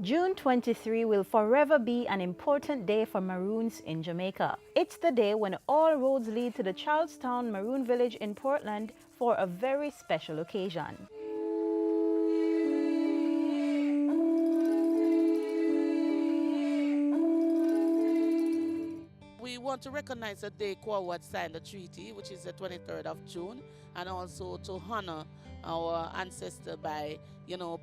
June 23 will forever be an important day for Maroons in Jamaica. It's the day when all roads lead to the Charlestown Maroon Village in Portland for a very special occasion. We want to recognize the day Caenwood signed the treaty, which is the 23rd of June, and also to honor our ancestor by,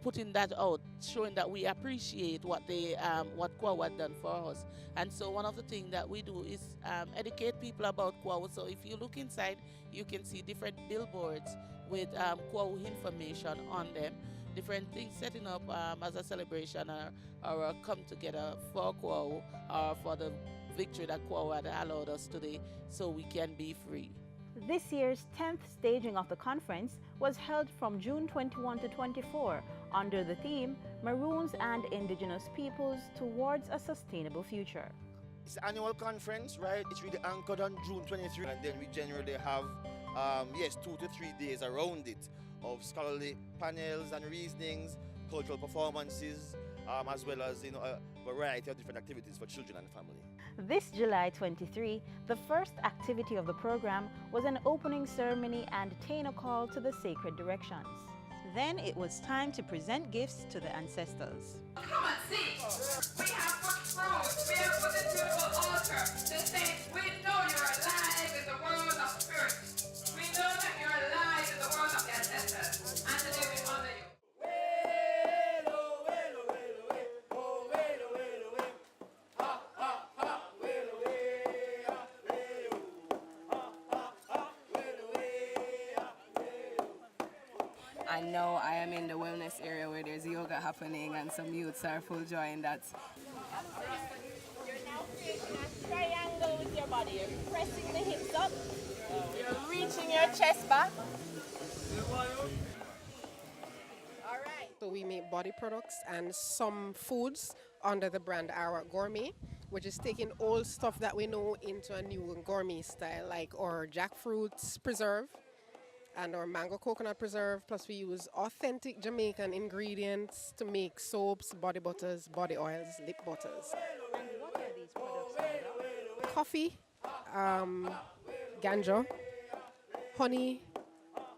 putting that out, showing that we appreciate what Caenwood done for us. And so one of the things that we do is educate people about Caenwood. So if you look inside, you can see different billboards with Caenwood information on them. Different things setting up as a celebration or a come together for Caenwood or for the victory that Caenwood allowed us today so we can be free. This year's 10th staging of the conference was held from June 21 to 24 under the theme Maroons and Indigenous Peoples Towards a Sustainable Future. It's an annual conference, right? It's really anchored on June 23, and then we generally have 2 to 3 days around it of scholarly panels and reasonings, cultural performances, as well as a variety of different activities for children and family. This July 23, the first activity of the program was an opening ceremony and Taino call to the sacred directions. Then it was time to present gifts to the ancestors. Come on, see. We have put fruit. We have put the beautiful altar to say, we know you're alive in the world of spirit. We know that you're alive in the world of the ancestors. And today we honor you. And now I am in the wellness area where there's yoga happening and some youths are full joy in that. You're now creating a triangle with your body. You're pressing the hips up. You're reaching your chest back. All right. So we make body products and some foods under the brand Our Gourmet, which is taking old stuff that we know into a new gourmet style, like our jackfruit preserve and our mango coconut preserve. Plus we use authentic Jamaican ingredients to make soaps, body butters, body oils, lip butters. And what are these products made of? Coffee, ganja, honey,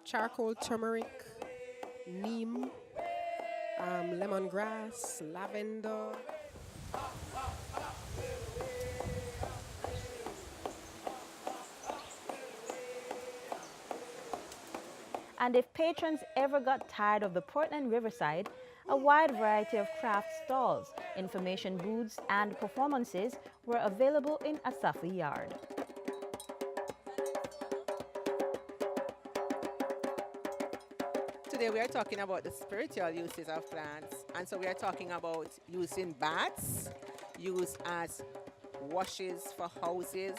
charcoal, turmeric, neem, lemongrass, lavender. And if patrons ever got tired of the Portland Riverside, a wide variety of craft stalls, information booths, and performances were available in Asafi Yard. Today we are talking about the spiritual uses of plants, and so we are talking about use in baths, use as washes for houses,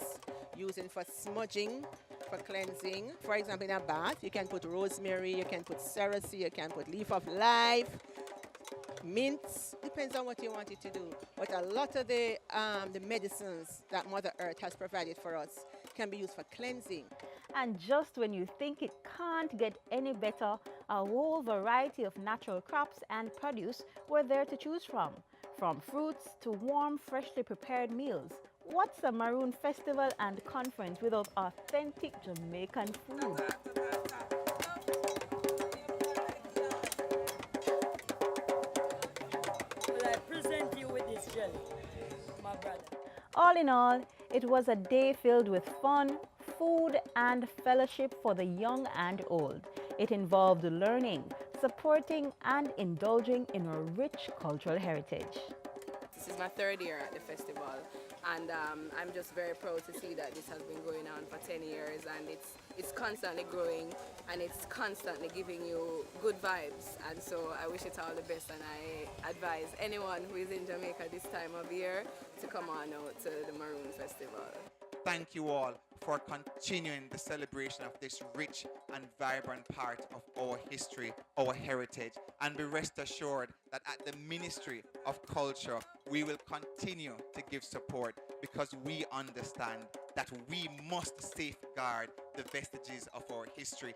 using for smudging, for cleansing. For example, in a bath, you can put rosemary, you can put cerasee, you can put leaf of life, mints. Depends on what you want it to do. But a lot of the medicines that Mother Earth has provided for us can be used for cleansing. And just when you think it can't get any better, a whole variety of natural crops and produce were there to choose from fruits to warm, freshly prepared meals. What's a Maroon festival and conference without authentic Jamaican food? Will I present you with this jelly, my brother? All in all, it was a day filled with fun, food, and fellowship for the young and old. It involved learning, supporting, and indulging in a rich cultural heritage. This is my third year at the festival, and I'm just very proud to see that this has been going on for 10 years, and it's constantly growing, and it's constantly giving you good vibes. And so I wish it all the best, and I advise anyone who is in Jamaica this time of year to come on out to the Maroon Festival. Thank you all for continuing the celebration of this rich and vibrant part of our history, our heritage, and be rest assured that at the Ministry of Culture, we will continue to give support because we understand that we must safeguard the vestiges of our history